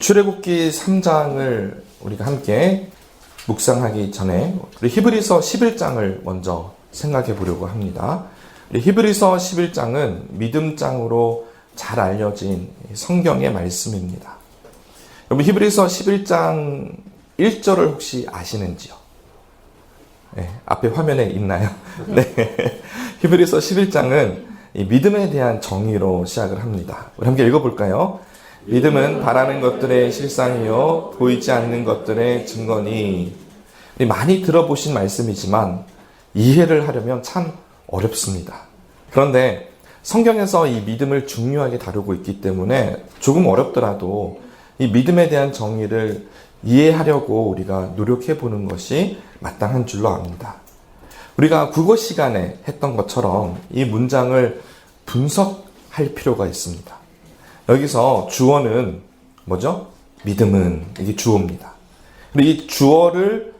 출애굽기 3장을 우리가 함께 묵상하기 전에 우리 히브리서 11장을 먼저 생각해 보려고 합니다. 우리 히브리서 11장은 믿음장으로 잘 알려진 성경의 말씀입니다. 여러분 히브리서 11장 1절을 혹시 아시는지요? 네, 앞에 화면에 있나요? 네. 히브리서 11장은 이 믿음에 대한 정의로 시작을 합니다. 우리 함께 읽어볼까요? 믿음은 바라는 것들의 실상이요 보이지 않는 것들의 증거니. 많이 들어보신 말씀이지만 이해를 하려면 참 어렵습니다. 그런데 성경에서 이 믿음을 중요하게 다루고 있기 때문에 조금 어렵더라도 이 믿음에 대한 정의를 이해하려고 우리가 노력해 보는 것이 마땅한 줄로 압니다. 우리가 국어 시간에 했던 것처럼 이 문장을 분석할 필요가 있습니다. 여기서 주어는 뭐죠? 믿음은 이게 주어입니다. 그리고 이 주어를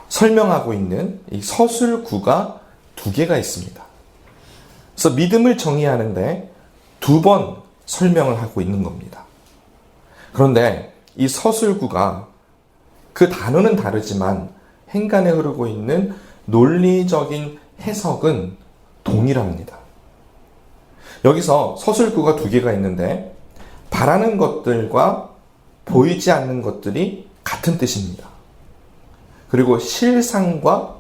설명하고 있는 이 서술구가 두 개가 있습니다. 그래서 믿음을 정의하는데 두 번 설명을 하고 있는 겁니다. 그런데 이 서술구가 그 단어는 다르지만 행간에 흐르고 있는 논리적인 해석은 동일합니다. 여기서 서술구가 두 개가 있는데 바라는 것들과 보이지 않는 것들이 같은 뜻입니다. 그리고 실상과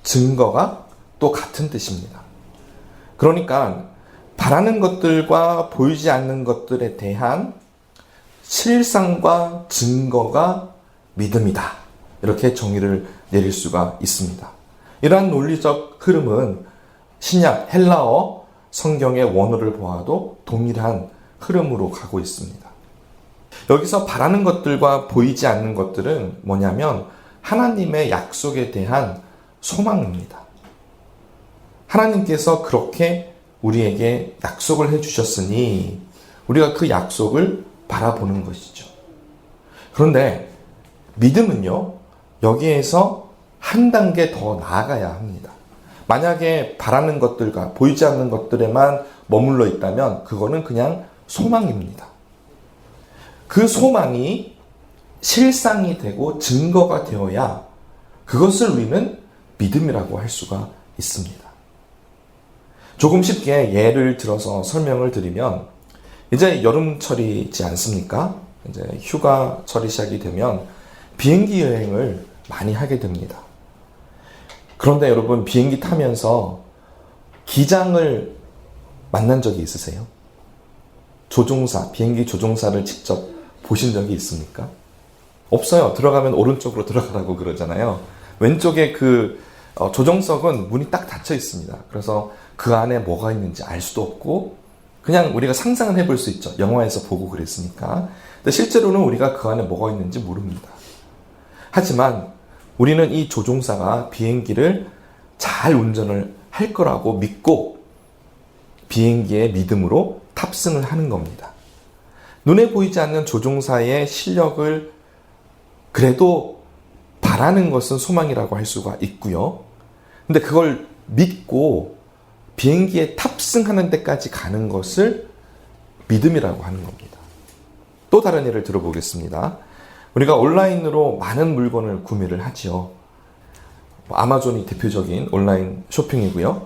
증거가 또 같은 뜻입니다. 그러니까 바라는 것들과 보이지 않는 것들에 대한 실상과 증거가 믿음이다. 이렇게 정의를 내릴 수가 있습니다. 이러한 논리적 흐름은 신약 헬라어 성경의 원어를 보아도 동일한 흐름으로 가고 있습니다. 여기서 바라는 것들과 보이지 않는 것들은 뭐냐면 하나님의 약속에 대한 소망입니다. 하나님께서 그렇게 우리에게 약속을 해주셨으니 우리가 그 약속을 바라보는 것이죠. 그런데 믿음은요, 여기에서 한 단계 더 나아가야 합니다. 만약에 바라는 것들과 보이지 않는 것들에만 머물러 있다면 그거는 그냥 소망입니다. 그 소망이 실상이 되고 증거가 되어야 그것을 우리는 믿음이라고 할 수가 있습니다. 조금 쉽게 예를 들어서 설명을 드리면 이제 여름철이지 않습니까? 이제 휴가철이 시작이 되면 비행기 여행을 많이 하게 됩니다. 그런데 여러분 비행기 타면서 기장을 만난 적이 있으세요? 조종사, 비행기 조종사를 직접 보신 적이 있습니까? 없어요. 들어가면 오른쪽으로 들어가라고 그러잖아요. 왼쪽에 그 조종석은 문이 딱 닫혀 있습니다. 그래서 그 안에 뭐가 있는지 알 수도 없고 그냥 우리가 상상은 해볼 수 있죠. 영화에서 보고 그랬으니까. 근데 실제로는 우리가 그 안에 뭐가 있는지 모릅니다. 하지만 우리는 이 조종사가 비행기를 잘 운전을 할 거라고 믿고 비행기의 믿음으로 탑승을 하는 겁니다. 눈에 보이지 않는 조종사의 실력을 그래도 바라는 것은 소망이라고 할 수가 있고요. 근데 그걸 믿고 비행기에 탑승하는 데까지 가는 것을 믿음이라고 하는 겁니다. 또 다른 예를 들어보겠습니다. 우리가 온라인으로 많은 물건을 구매를 하지요. 아마존이 대표적인 온라인 쇼핑이고요.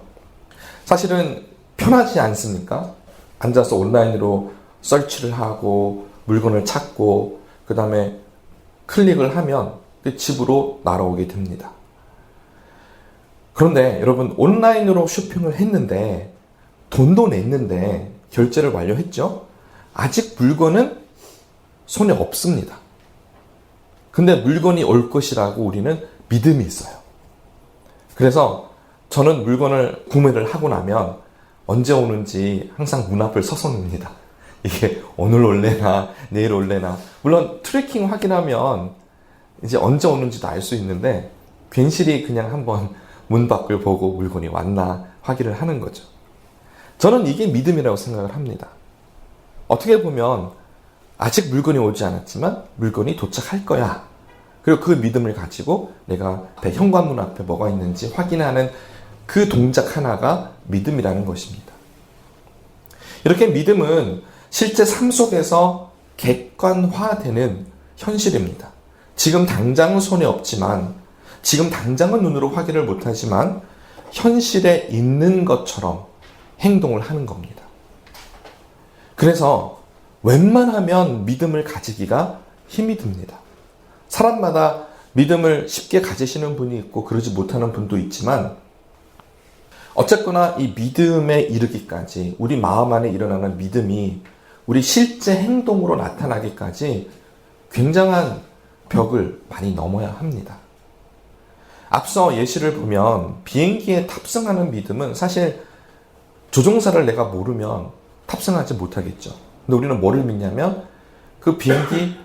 사실은 편하지 않습니까? 앉아서 온라인으로 서치를 하고 물건을 찾고 그 다음에 클릭을 하면 집으로 날아오게 됩니다. 그런데 여러분 온라인으로 쇼핑을 했는데 돈도 냈는데 결제를 완료했죠? 아직 물건은 손에 없습니다. 근데 물건이 올 것이라고 우리는 믿음이 있어요. 그래서 저는 물건을 구매를 하고 나면 언제 오는지 항상 문 앞을 서성입니다. 이게 오늘 올래나 내일 올래나. 물론 트래킹 확인하면 이제 언제 오는지도 알 수 있는데 괜시리 그냥 한번 문 밖을 보고 물건이 왔나 확인을 하는 거죠. 저는 이게 믿음이라고 생각을 합니다. 어떻게 보면 아직 물건이 오지 않았지만 물건이 도착할 거야. 그리고 그 믿음을 가지고 내가 현관문 앞에 뭐가 있는지 확인하는 그 동작 하나가 믿음이라는 것입니다. 이렇게 믿음은 실제 삶 속에서 객관화되는 현실입니다. 지금 당장은 손에 없지만, 지금 당장은 눈으로 확인을 못하지만 현실에 있는 것처럼 행동을 하는 겁니다. 그래서 웬만하면 믿음을 가지기가 힘이 듭니다. 사람마다 믿음을 쉽게 가지시는 분이 있고 그러지 못하는 분도 있지만, 어쨌거나 이 믿음에 이르기까지, 우리 마음 안에 일어나는 믿음이 우리 실제 행동으로 나타나기까지 굉장한 벽을 많이 넘어야 합니다. 앞서 예시를 보면 비행기에 탑승하는 믿음은 사실 조종사를 내가 모르면 탑승하지 못하겠죠. 근데 우리는 뭐를 믿냐면 그 비행기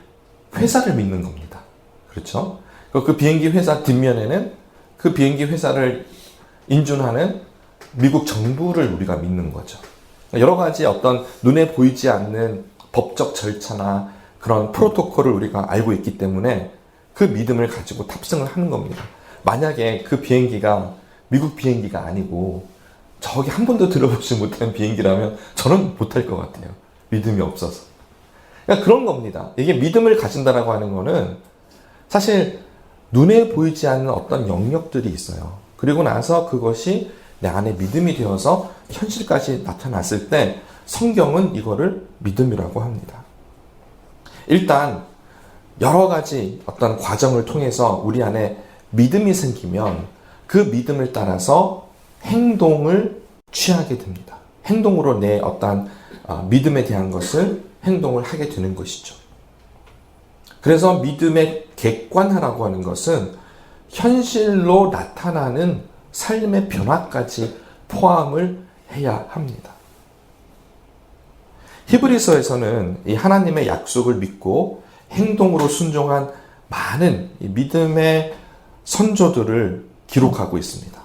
회사를 믿는 겁니다. 그렇죠? 그 비행기 회사 뒷면에는 그 비행기 회사를 인준하는 미국 정부를 우리가 믿는 거죠. 여러 가지 어떤 눈에 보이지 않는 법적 절차나 그런 프로토콜을 우리가 알고 있기 때문에 그 믿음을 가지고 탑승을 하는 겁니다. 만약에 그 비행기가 미국 비행기가 아니고 저기 한 번도 들어보지 못한 비행기라면 저는 못할 것 같아요. 믿음이 없어서. 그러니까 그런 겁니다. 이게 믿음을 가진다라고 하는 거는 사실 눈에 보이지 않는 어떤 영역들이 있어요. 그리고 나서 그것이 내 안에 믿음이 되어서 현실까지 나타났을 때 성경은 이거를 믿음이라고 합니다. 일단 여러 가지 어떤 과정을 통해서 우리 안에 믿음이 생기면 그 믿음을 따라서 행동을 취하게 됩니다. 행동으로 내 어떤 믿음에 대한 것을 행동을 하게 되는 것이죠. 그래서 믿음의 객관화라고 하는 것은 현실로 나타나는 삶의 변화까지 포함을 해야 합니다. 히브리서에서는 이 하나님의 약속을 믿고 행동으로 순종한 많은 믿음의 선조들을 기록하고 있습니다.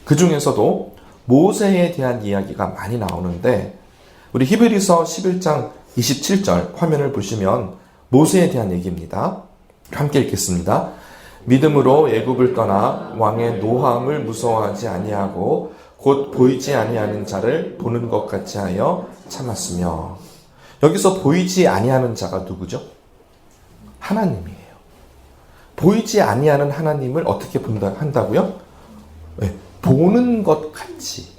그 중에서도 모세에 대한 이야기가 많이 나오는데, 우리 히브리서 11장 27절 화면을 보시면 모세에 대한 얘기입니다. 함께 읽겠습니다. 믿음으로 애굽을 떠나 왕의 노함을 무서워하지 아니하고 곧 보이지 아니하는 자를 보는 것 같이 하여 참았으며. 여기서 보이지 아니하는 자가 누구죠? 하나님이에요. 보이지 아니하는 하나님을 어떻게 한다고요? 네, 보는 것 같이.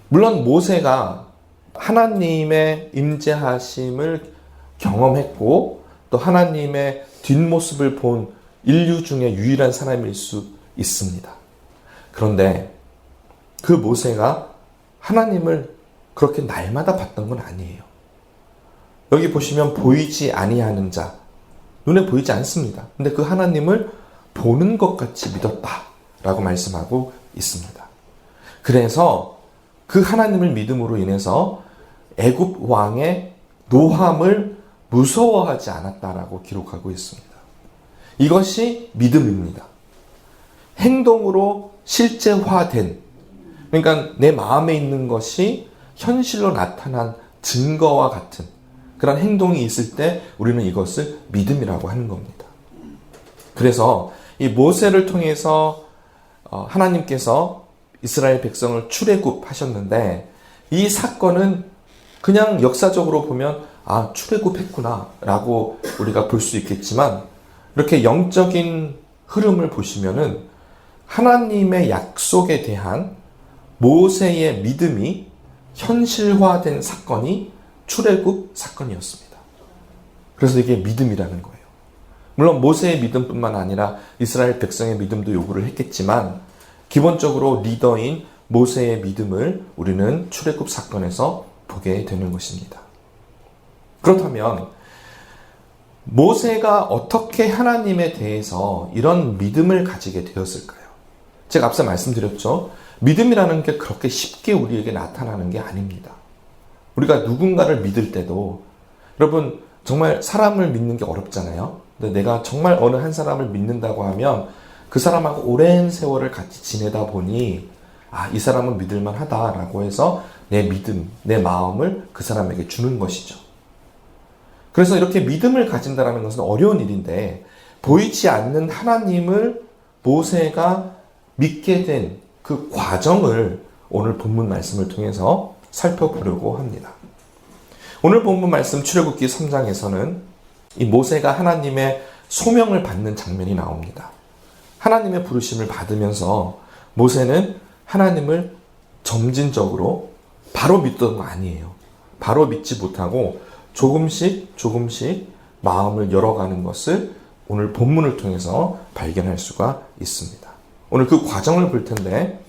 물론 모세가 하나님의 임재하심을 경험했고 또 하나님의 뒷모습을 본 인류 중에 유일한 사람일 수 있습니다. 그런데 그 모세가 하나님을 그렇게 날마다 봤던 건 아니에요. 여기 보시면 보이지 아니하는 자, 눈에 보이지 않습니다. 근데 그 하나님을 보는 것 같이 믿었다라고 말씀하고 있습니다. 그래서 그 하나님을 믿음으로 인해서 애굽 왕의 노함을 무서워하지 않았다라고 기록하고 있습니다. 이것이 믿음입니다. 행동으로 실제화된, 그러니까 내 마음에 있는 것이 현실로 나타난 증거와 같은 그런 행동이 있을 때 우리는 이것을 믿음이라고 하는 겁니다. 그래서 이 모세를 통해서 하나님께서 이스라엘 백성을 출애굽하셨는데, 이 사건은 그냥 역사적으로 보면 출애굽했구나 라고 우리가 볼 수 있겠지만, 이렇게 영적인 흐름을 보시면은 하나님의 약속에 대한 모세의 믿음이 현실화된 사건이 출애굽 사건이었습니다. 그래서 이게 믿음이라는 거예요. 물론 모세의 믿음뿐만 아니라 이스라엘 백성의 믿음도 요구를 했겠지만, 기본적으로 리더인 모세의 믿음을 우리는 출애굽 사건에서 보게 되는 것입니다. 그렇다면 모세가 어떻게 하나님에 대해서 이런 믿음을 가지게 되었을까요? 제가 앞서 말씀드렸죠. 믿음이라는 게 그렇게 쉽게 우리에게 나타나는 게 아닙니다. 우리가 누군가를 믿을 때도, 여러분 정말 사람을 믿는 게 어렵잖아요. 근데 내가 정말 어느 한 사람을 믿는다고 하면 그 사람하고 오랜 세월을 같이 지내다 보니 이 사람은 믿을만 하다라고 해서 내 믿음, 내 마음을 그 사람에게 주는 것이죠. 그래서 이렇게 믿음을 가진다는 것은 어려운 일인데, 보이지 않는 하나님을 모세가 믿게 된 그 과정을 오늘 본문 말씀을 통해서 살펴보려고 합니다. 오늘 본문 말씀 출애굽기 3장에서는 이 모세가 하나님의 소명을 받는 장면이 나옵니다. 하나님의 부르심을 받으면서 모세는 하나님을 점진적으로 바로 믿던 거 아니에요. 바로 믿지 못하고 조금씩 마음을 열어가는 것을 오늘 본문을 통해서 발견할 수가 있습니다. 오늘 그 과정을 볼 텐데,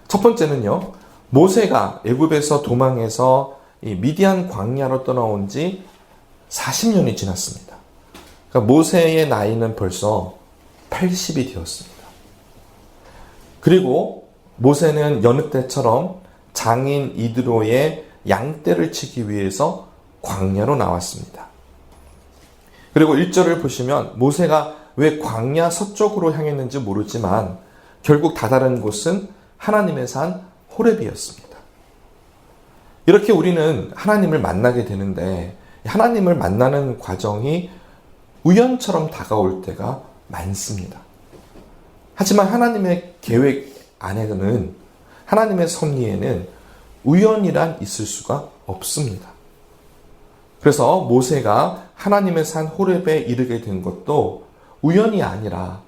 첫 번째는요, 모세가 애굽에서 도망해서 이 미디안 광야로 떠나온 지 40년이 지났습니다. 그러니까 모세의 나이는 벌써 80이 되었습니다. 그리고 모세는 여느 때처럼 장인 이드로의 양떼를 치기 위해서 광야로 나왔습니다. 그리고 1절을 보시면 모세가 왜 광야 서쪽으로 향했는지 모르지만 결국 다다른 곳은 하나님의 산 호렙이었습니다. 이렇게 우리는 하나님을 만나게 되는데 하나님을 만나는 과정이 우연처럼 다가올 때가 많습니다. 하지만 하나님의 계획 안에는, 하나님의 섭리에는 우연이란 있을 수가 없습니다. 그래서 모세가 하나님의 산 호렙에 이르게 된 것도 우연이 아니라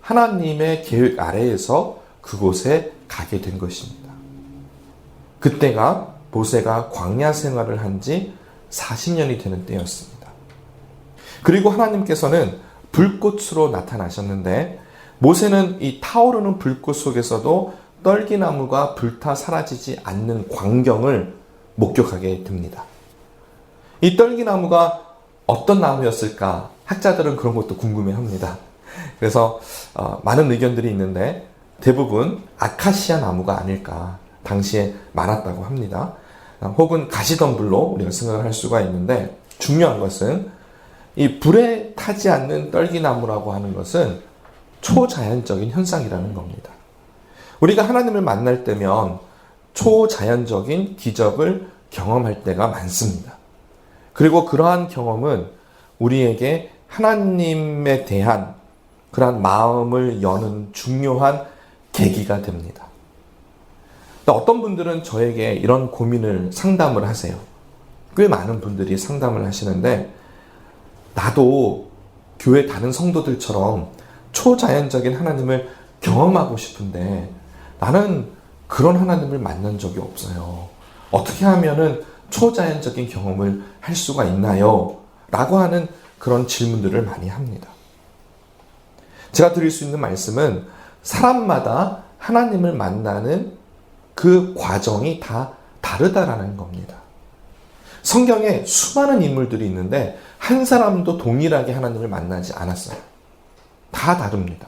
하나님의 계획 아래에서 그곳에 가게 된 것입니다. 그때가 모세가 광야 생활을 한 지 40년이 되는 때였습니다. 그리고 하나님께서는 불꽃으로 나타나셨는데 모세는 이 타오르는 불꽃 속에서도 떨기나무가 불타 사라지지 않는 광경을 목격하게 됩니다. 이 떨기나무가 어떤 나무였을까? 학자들은 그런 것도 궁금해합니다. 그래서 많은 의견들이 있는데 대부분 아카시아 나무가 아닐까 당시에 많았다고 합니다. 혹은 가시덤불로 우리가 생각을 할 수가 있는데, 중요한 것은 이 불에 타지 않는 떨기나무라고 하는 것은 초자연적인 현상이라는 겁니다. 우리가 하나님을 만날 때면 초자연적인 기적을 경험할 때가 많습니다. 그리고 그러한 경험은 우리에게 하나님에 대한 그러한 마음을 여는 중요한 계기가 됩니다. 어떤 분들은 저에게 이런 고민을 상담을 하세요. 꽤 많은 분들이 상담을 하시는데, 나도 교회 다른 성도들처럼 초자연적인 하나님을 경험하고 싶은데 나는 그런 하나님을 만난 적이 없어요. 어떻게 하면은 초자연적인 경험을 할 수가 있나요? 라고 하는 그런 질문들을 많이 합니다. 제가 드릴 수 있는 말씀은 사람마다 하나님을 만나는 그 과정이 다 다르다라는 겁니다. 성경에 수많은 인물들이 있는데 한 사람도 동일하게 하나님을 만나지 않았어요. 다 다릅니다.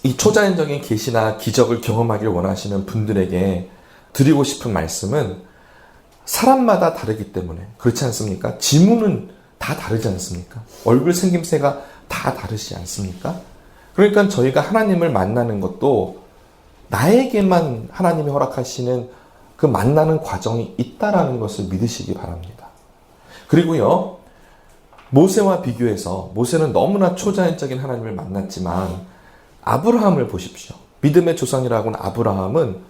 이 초자연적인 계시나 기적을 경험하길 원하시는 분들에게 드리고 싶은 말씀은 사람마다 다르기 때문에, 그렇지 않습니까? 지문은 다 다르지 않습니까? 얼굴 생김새가 다 다르지 않습니까? 그러니까 저희가 하나님을 만나는 것도 나에게만 하나님이 허락하시는 그 만나는 과정이 있다라는 것을 믿으시기 바랍니다. 그리고요, 모세와 비교해서 모세는 너무나 초자연적인 하나님을 만났지만 아브라함을 보십시오. 믿음의 조상이라고 하는 아브라함은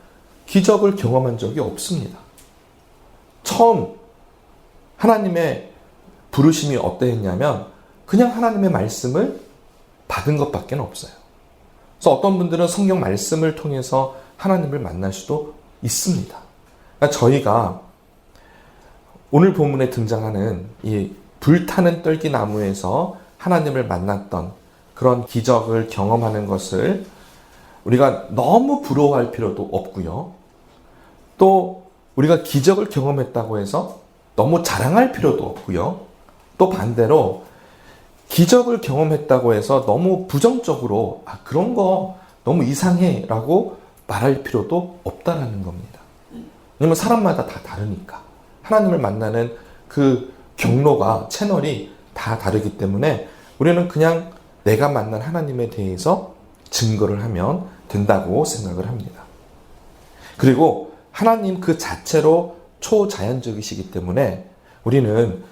기적을 경험한 적이 없습니다. 처음 하나님의 부르심이 어떠했냐면 그냥 하나님의 말씀을 받은 것밖에 없어요. 그래서 어떤 분들은 성경 말씀을 통해서 하나님을 만날 수도 있습니다. 그러니까 저희가 오늘 본문에 등장하는 이 불타는 떨기나무에서 하나님을 만났던 그런 기적을 경험하는 것을 우리가 너무 부러워할 필요도 없고요. 또 우리가 기적을 경험했다고 해서 너무 자랑할 필요도 없고요. 또 반대로 기적을 경험했다고 해서 너무 부정적으로 그런 거 너무 이상해 라고 말할 필요도 없다라는 겁니다. 왜냐면 사람마다 다 다르니까. 하나님을 만나는 그 경로가, 채널이 다 다르기 때문에 우리는 그냥 내가 만난 하나님에 대해서 증거를 하면 된다고 생각을 합니다. 그리고 하나님 그 자체로 초자연적이시기 때문에 우리는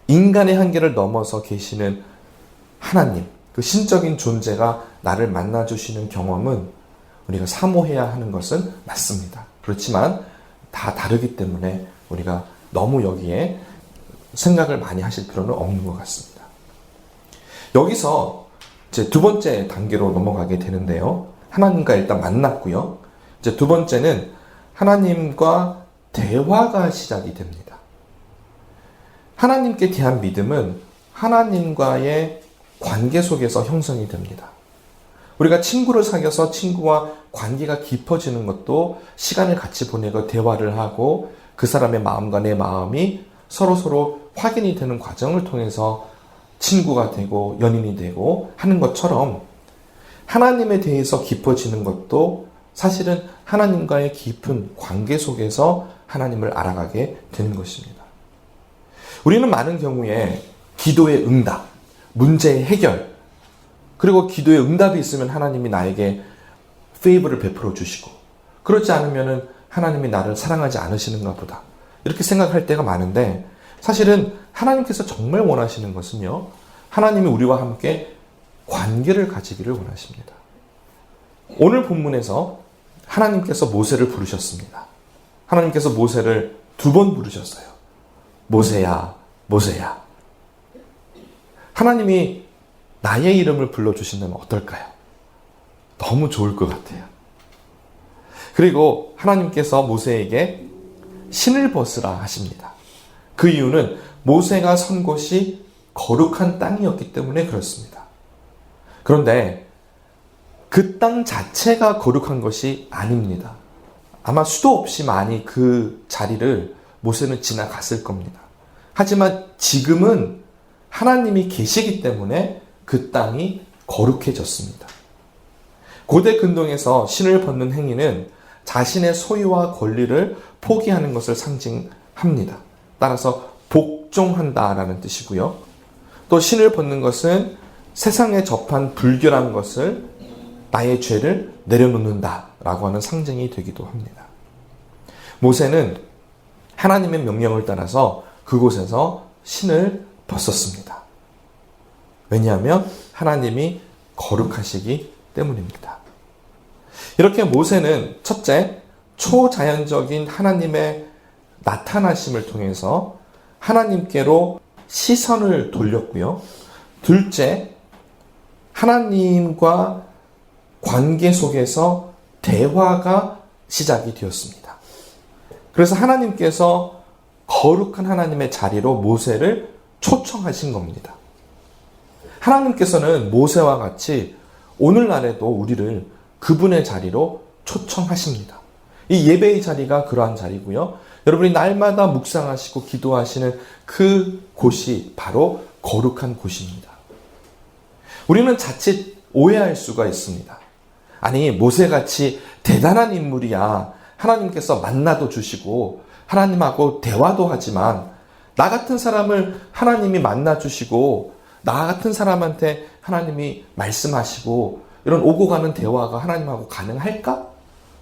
인간의 한계를 넘어서 계시는 하나님, 그 신적인 존재가 나를 만나주시는 경험은 우리가 사모해야 하는 것은 맞습니다. 그렇지만 다 다르기 때문에 우리가 너무 여기에 생각을 많이 하실 필요는 없는 것 같습니다. 여기서 이제 두 번째 단계로 넘어가게 되는데요. 하나님과 일단 만났고요. 이제 두 번째는 하나님과 대화가 시작이 됩니다. 하나님께 대한 믿음은 하나님과의 관계 속에서 형성이 됩니다. 우리가 친구를 사귀어서 친구와 관계가 깊어지는 것도 시간을 같이 보내고 대화를 하고 그 사람의 마음과 내 마음이 서로 확인이 되는 과정을 통해서 친구가 되고 연인이 되고 하는 것처럼 하나님에 대해서 깊어지는 것도 사실은 하나님과의 깊은 관계 속에서 하나님을 알아가게 되는 것입니다. 우리는 많은 경우에 기도의 응답, 문제의 해결, 그리고 기도의 응답이 있으면 하나님이 나에게 페이버를 베풀어 주시고 그렇지 않으면 하나님이 나를 사랑하지 않으시는가 보다 이렇게 생각할 때가 많은데 사실은 하나님께서 정말 원하시는 것은요. 하나님이 우리와 함께 관계를 가지기를 원하십니다. 오늘 본문에서 하나님께서 모세를 부르셨습니다. 하나님께서 모세를 2번 부르셨어요. 모세야, 모세야. 하나님이 나의 이름을 불러주신다면 어떨까요? 너무 좋을 것 같아요. 그리고 하나님께서 모세에게 신을 벗으라 하십니다. 그 이유는 모세가 선 곳이 거룩한 땅이었기 때문에 그렇습니다. 그런데 그 땅 자체가 거룩한 것이 아닙니다. 아마 수도 없이 많이 그 자리를 모세는 지나갔을 겁니다. 하지만 지금은 하나님이 계시기 때문에 그 땅이 거룩해졌습니다. 고대 근동에서 신을 벗는 행위는 자신의 소유와 권리를 포기하는 것을 상징합니다. 따라서 복종한다라는 뜻이고요. 또 신을 벗는 것은 세상에 접한 불결한 것을 나의 죄를 내려놓는다라고 하는 상징이 되기도 합니다. 모세는 하나님의 명령을 따라서 그곳에서 신을 벗었습니다. 왜냐하면 하나님이 거룩하시기 때문입니다. 이렇게 모세는 첫째, 초자연적인 하나님의 나타나심을 통해서 하나님께로 시선을 돌렸고요. 둘째, 하나님과 관계 속에서 대화가 시작이 되었습니다. 그래서 하나님께서 거룩한 하나님의 자리로 모세를 초청하신 겁니다. 하나님께서는 모세와 같이 오늘날에도 우리를 그분의 자리로 초청하십니다. 이 예배의 자리가 그러한 자리고요. 여러분이 날마다 묵상하시고 기도하시는 그 곳이 바로 거룩한 곳입니다. 우리는 자칫 오해할 수가 있습니다. 아니, 모세같이 대단한 인물이야 하나님께서 만나도 주시고 하나님하고 대화도 하지만 나 같은 사람을 하나님이 만나 주시고 나 같은 사람한테 하나님이 말씀하시고 이런 오고 가는 대화가 하나님하고 가능할까?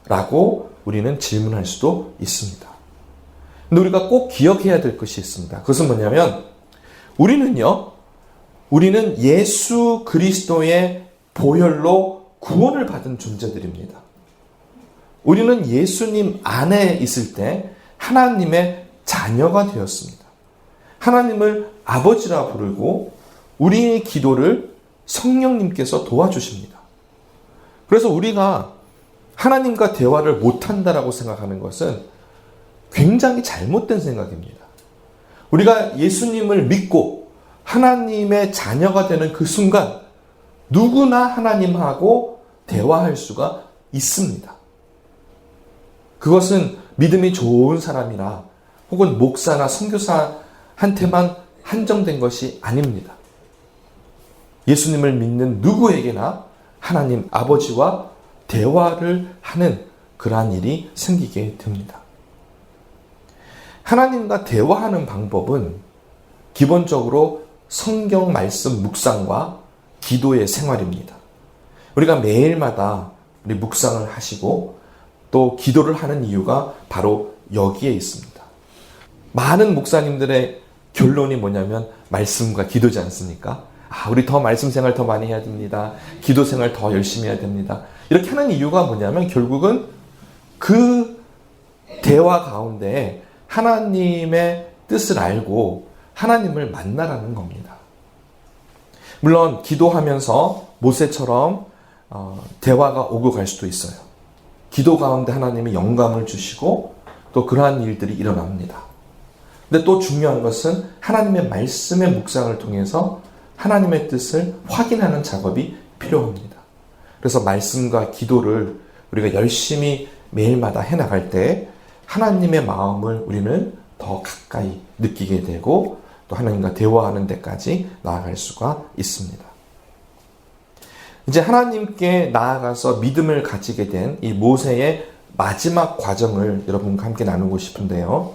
라고 우리는 질문할 수도 있습니다. 근데 우리가 꼭 기억해야 될 것이 있습니다. 그것은 뭐냐면 우리는 예수 그리스도의 보혈로 구원을 받은 존재들입니다. 우리는 예수님 안에 있을 때 하나님의 자녀가 되었습니다. 하나님을 아버지라 부르고 우리의 기도를 성령님께서 도와주십니다. 그래서 우리가 하나님과 대화를 못한다라고 생각하는 것은 굉장히 잘못된 생각입니다. 우리가 예수님을 믿고 하나님의 자녀가 되는 그 순간 누구나 하나님하고 대화할 수가 있습니다. 그것은 믿음이 좋은 사람이나 혹은 목사나 선교사한테만 한정된 것이 아닙니다. 예수님을 믿는 누구에게나 하나님 아버지와 대화를 하는 그러한 일이 생기게 됩니다. 하나님과 대화하는 방법은 기본적으로 성경 말씀 묵상과 기도의 생활입니다. 우리가 매일마다 우리 묵상을 하시고 또 기도를 하는 이유가 바로 여기에 있습니다. 많은 목사님들의 결론이 뭐냐면 말씀과 기도지 않습니까? 우리 더 말씀 생활 더 많이 해야 됩니다. 기도 생활 더 열심히 해야 됩니다. 이렇게 하는 이유가 뭐냐면 결국은 그 대화 가운데 하나님의 뜻을 알고 하나님을 만나라는 겁니다. 물론 기도하면서 모세처럼 대화가 오고 갈 수도 있어요. 기도 가운데 하나님이 영감을 주시고 또 그러한 일들이 일어납니다. 근데 또 중요한 것은 하나님의 말씀의 묵상을 통해서 하나님의 뜻을 확인하는 작업이 필요합니다. 그래서 말씀과 기도를 우리가 열심히 매일마다 해나갈 때 하나님의 마음을 우리는 더 가까이 느끼게 되고 또 하나님과 대화하는 데까지 나아갈 수가 있습니다. 이제 하나님께 나아가서 믿음을 가지게 된 이 모세의 마지막 과정을 여러분과 함께 나누고 싶은데요.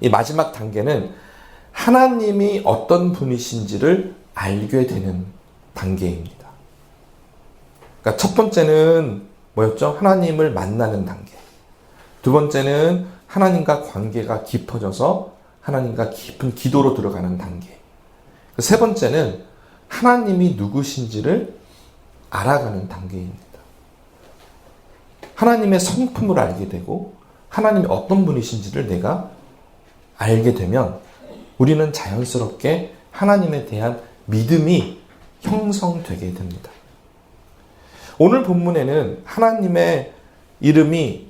이 마지막 단계는 하나님이 어떤 분이신지를 알게 되는 단계입니다. 그러니까 첫 번째는 뭐였죠? 하나님을 만나는 단계. 두 번째는 하나님과 관계가 깊어져서 하나님과 깊은 기도로 들어가는 단계. 세 번째는 하나님이 누구신지를 알아가는 단계입니다. 하나님의 성품을 알게 되고 하나님이 어떤 분이신지를 내가 알게 되면 우리는 자연스럽게 하나님에 대한 믿음이 형성되게 됩니다. 오늘 본문에는 하나님의 이름이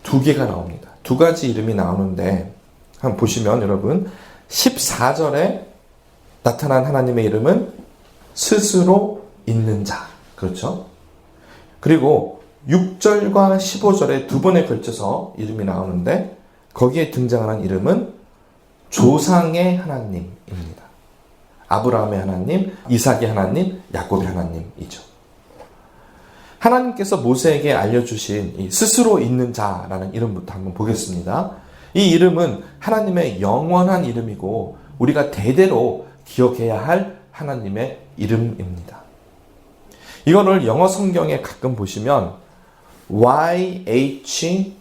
두 개가 나옵니다. 두 가지 이름이 나오는데 한번 보시면 여러분 14절에 나타난 하나님의 이름은 스스로 있는 자. 그렇죠? 그리고 6절과 15절에 두 번에 걸쳐서 이름이 나오는데 거기에 등장하는 이름은 조상의 하나님입니다. 아브라함의 하나님, 이삭의 하나님, 야곱의 하나님이죠. 하나님께서 모세에게 알려주신 이 스스로 있는 자라는 이름부터 한번 보겠습니다. 이 이름은 하나님의 영원한 이름이고 우리가 대대로 기억해야 할 하나님의 이름입니다. 이거를 영어 성경에 가끔 보시면 YHWH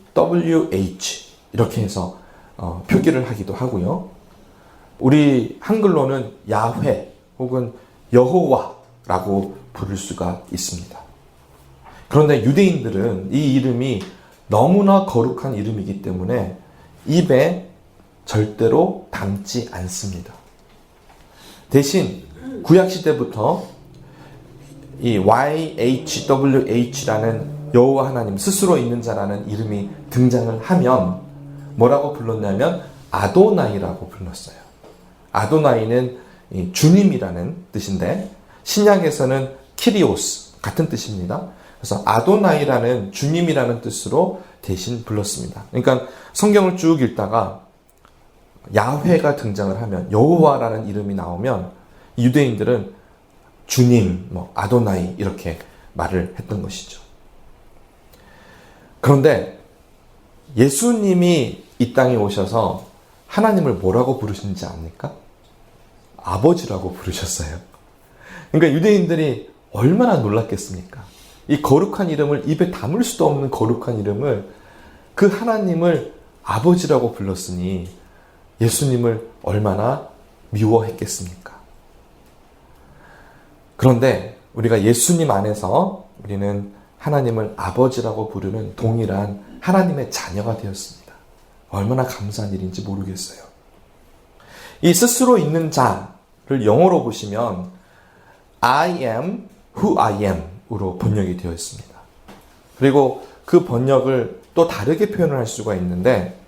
이렇게 해서 표기를 하기도 하고요. 우리 한글로는 야훼 혹은 여호와라고 부를 수가 있습니다. 그런데 유대인들은 이 이름이 너무나 거룩한 이름이기 때문에 입에 절대로 담지 않습니다. 대신 구약시대부터 이 YHWH라는 여호와 하나님 스스로 있는 자라는 이름이 등장을 하면 뭐라고 불렀냐면 아도나이라고 불렀어요. 아도나이는 주님이라는 뜻인데 신약에서는 키리오스 같은 뜻입니다. 그래서 아도나이라는 주님이라는 뜻으로 대신 불렀습니다. 그러니까 성경을 쭉 읽다가 야훼가 등장을 하면 여호와라는 이름이 나오면 유대인들은 주님, 아도나이 이렇게 말을 했던 것이죠. 그런데 예수님이 이 땅에 오셔서 하나님을 뭐라고 부르시는지 압니까? 아버지라고 부르셨어요. 그러니까 유대인들이 얼마나 놀랐겠습니까? 이 거룩한 이름을 입에 담을 수도 없는 거룩한 이름을 그 하나님을 아버지라고 불렀으니 예수님을 얼마나 미워했겠습니까? 그런데 우리가 예수님 안에서 우리는 하나님을 아버지라고 부르는 동일한 하나님의 자녀가 되었습니다. 얼마나 감사한 일인지 모르겠어요. 이 스스로 있는 자를 영어로 보시면 I am who I am 으로 번역이 되어 있습니다. 그리고 그 번역을 또 다르게 표현을 할 수가 있는데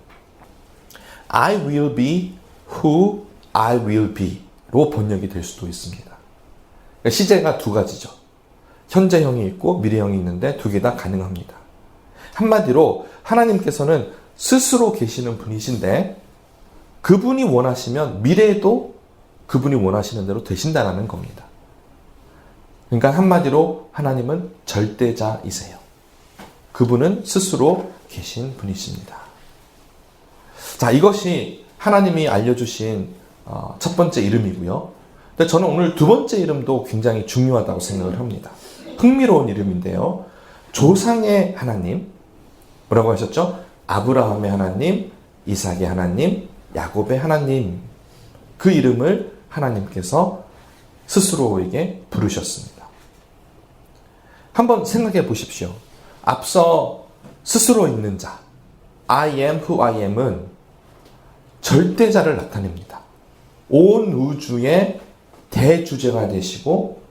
I will be who I will be 로 번역이 될 수도 있습니다. 시제가 두 가지죠. 현재형이 있고 미래형이 있는데 두 개 다 가능합니다. 한마디로 하나님께서는 스스로 계시는 분이신데 그분이 원하시면 미래에도 그분이 원하시는 대로 되신다는 겁니다. 그러니까 한마디로 하나님은 절대자이세요. 그분은 스스로 계신 분이십니다. 자, 이것이 하나님이 알려주신 첫 번째 이름이고요. 근데 저는 오늘 두 번째 이름도 굉장히 중요하다고 생각을 합니다. 흥미로운 이름인데요. 조상의 하나님, 뭐라고 하셨죠? 아브라함의 하나님, 이삭의 하나님, 야곱의 하나님. 그 이름을 하나님께서 스스로에게 부르셨습니다. 한번 생각해 보십시오. 앞서 스스로 있는 자, I am who I am은 절대자를 나타냅니다. 온 우주의 대주제가 되시고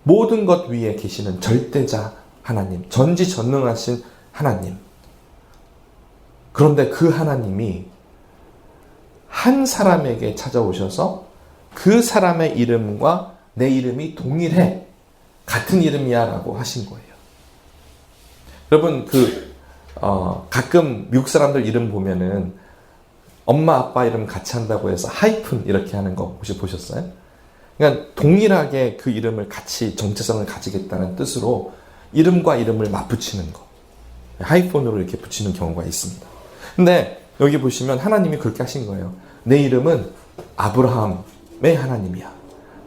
모든 것 위에 계시는 절대자 하나님, 전지전능하신 하나님. 그런데 그 하나님이 한 사람에게 찾아오셔서 그 사람의 이름과 내 이름이 동일해. 같은 이름이야 라고 하신 거예요. 여러분, 가끔 미국 사람들 이름 보면은 엄마, 아빠 이름 같이 한다고 해서 하이픈 이렇게 하는 거 혹시 보셨어요? 그러니까 동일하게 그 이름을 같이 정체성을 가지겠다는 뜻으로 이름과 이름을 맞붙이는 거. 하이폰으로 이렇게 붙이는 경우가 있습니다. 근데 여기 보시면 하나님이 그렇게 하신 거예요. 내 이름은 아브라함의 하나님이야.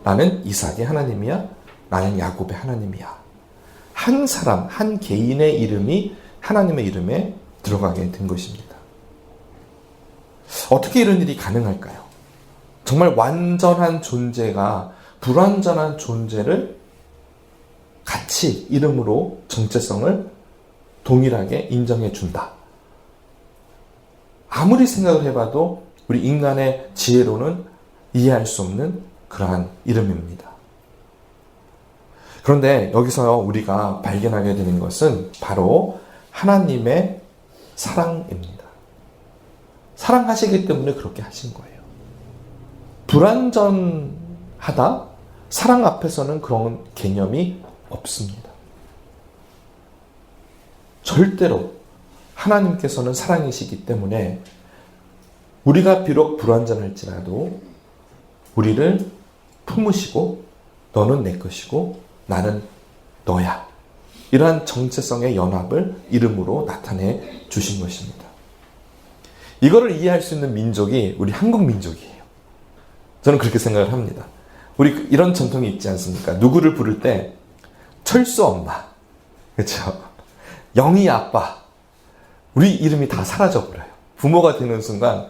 나는 이삭의 하나님이야. 나는 야곱의 하나님이야. 한 사람, 한 개인의 이름이 하나님의 이름에 들어가게 된 것입니다. 어떻게 이런 일이 가능할까요? 정말 완전한 존재가 불완전한 존재를 같이 이름으로 정체성을 동일하게 인정해 준다. 아무리 생각을 해봐도 우리 인간의 지혜로는 이해할 수 없는 그러한 이름입니다. 그런데 여기서 우리가 발견하게 되는 것은 바로 하나님의 사랑입니다. 사랑하시기 때문에 그렇게 하신 거예요. 불완전하다? 사랑 앞에서는 그런 개념이 없습니다. 절대로 하나님께서는 사랑이시기 때문에 우리가 비록 불완전할지라도 우리를 품으시고 너는 내 것이고 나는 너야. 이러한 정체성의 연합을 이름으로 나타내 주신 것입니다. 이거를 이해할 수 있는 민족이 우리 한국 민족이에요. 저는 그렇게 생각을 합니다. 우리 이런 전통이 있지 않습니까? 누구를 부를 때 철수 엄마, 그렇죠? 영희 아빠, 우리 이름이 다 사라져버려요. 부모가 되는 순간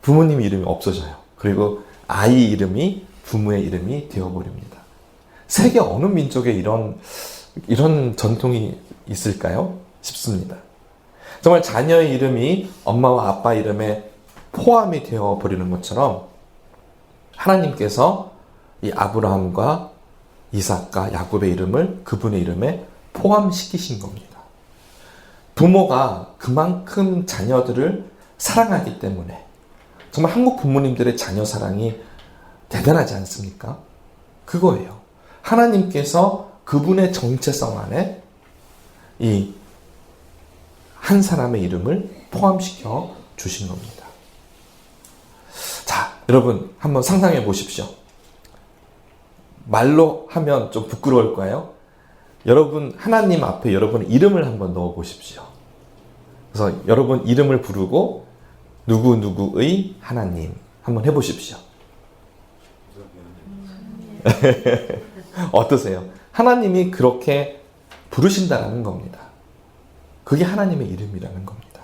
부모님 이름이 없어져요. 그리고 아이 이름이 부모의 이름이 되어버립니다. 세계 어느 민족에 이런 전통이 있을까요? 싶습니다. 정말 자녀의 이름이 엄마와 아빠 이름에 포함이 되어버리는 것처럼 하나님께서 이 아브라함과 이삭과 야곱의 이름을 그분의 이름에 포함시키신 겁니다. 부모가 그만큼 자녀들을 사랑하기 때문에 정말 한국 부모님들의 자녀 사랑이 대단하지 않습니까? 그거예요. 하나님께서 그분의 정체성 안에 이 한 사람의 이름을 포함시켜 주신 겁니다. 자, 여러분 한번 상상해 보십시오. 말로 하면 좀 부끄러울 거예요. 여러분 하나님 앞에 여러분의 이름을 한번 넣어 보십시오. 그래서 여러분 이름을 부르고 누구누구의 하나님 한번 해보십시오. 어떠세요? 하나님이 그렇게 부르신다라는 겁니다. 그게 하나님의 이름이라는 겁니다.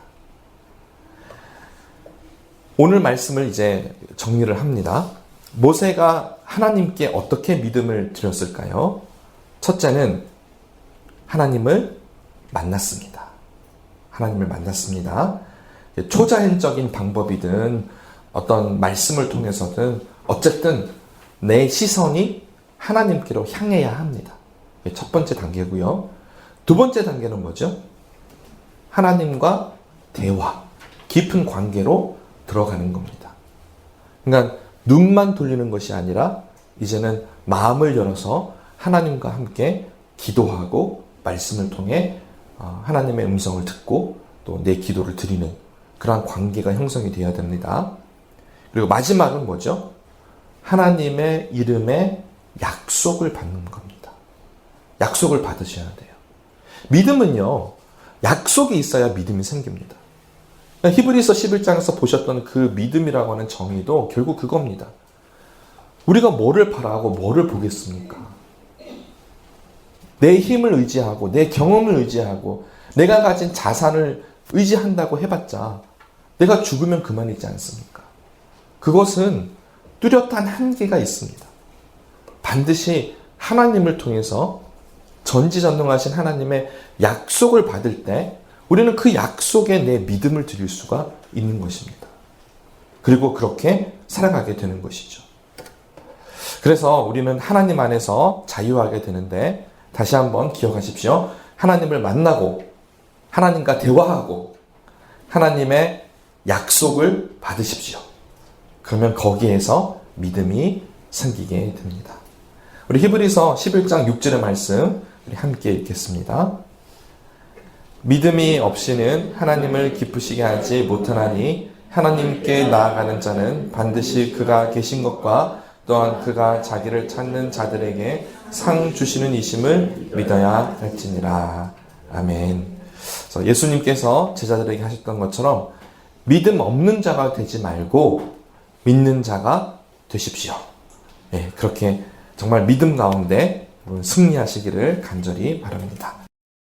오늘 말씀을 이제 정리를 합니다. 모세가 하나님께 어떻게 믿음을 드렸을까요? 첫째는 하나님을 만났습니다. 하나님을 만났습니다. 초자연적인 방법이든 어떤 말씀을 통해서든 어쨌든 내 시선이 하나님께로 향해야 합니다. 첫 번째 단계고요. 두 번째 단계는 뭐죠? 하나님과 대화, 깊은 관계로 들어가는 겁니다. 그러니까 눈만 돌리는 것이 아니라 이제는 마음을 열어서 하나님과 함께 기도하고 말씀을 통해 하나님의 음성을 듣고 또 내 기도를 드리는 그러한 관계가 형성이 되어야 됩니다. 그리고 마지막은 뭐죠? 하나님의 이름에 약속을 받는 겁니다. 약속을 받으셔야 돼요. 믿음은요, 약속이 있어야 믿음이 생깁니다. 히브리서 11장에서 보셨던 그 믿음이라고 하는 정의도 결국 그겁니다. 우리가 뭐를 바라고 뭐를 보겠습니까? 내 힘을 의지하고 내 경험을 의지하고 내가 가진 자산을 의지한다고 해봤자 내가 죽으면 그만이지 않습니까? 그것은 뚜렷한 한계가 있습니다. 반드시 하나님을 통해서 전지전능하신 하나님의 약속을 받을 때 우리는 그 약속에 내 믿음을 드릴 수가 있는 것입니다. 그리고 그렇게 살아가게 되는 것이죠. 그래서 우리는 하나님 안에서 자유하게 되는데 다시 한번 기억하십시오. 하나님을 만나고 하나님과 대화하고 하나님의 약속을 받으십시오. 그러면 거기에서 믿음이 생기게 됩니다. 우리 히브리서 11장 6절의 말씀 우리 함께 읽겠습니다. 믿음이 없이는 하나님을 기쁘시게 하지 못하나니 하나님께 나아가는 자는 반드시 그가 계신 것과 또한 그가 자기를 찾는 자들에게 상 주시는 이심을 믿어야 할지니라. 아멘. 그래서 예수님께서 제자들에게 하셨던 것처럼 믿음 없는 자가 되지 말고 믿는 자가 되십시오. 예, 그렇게 정말 믿음 가운데 승리하시기를 간절히 바랍니다.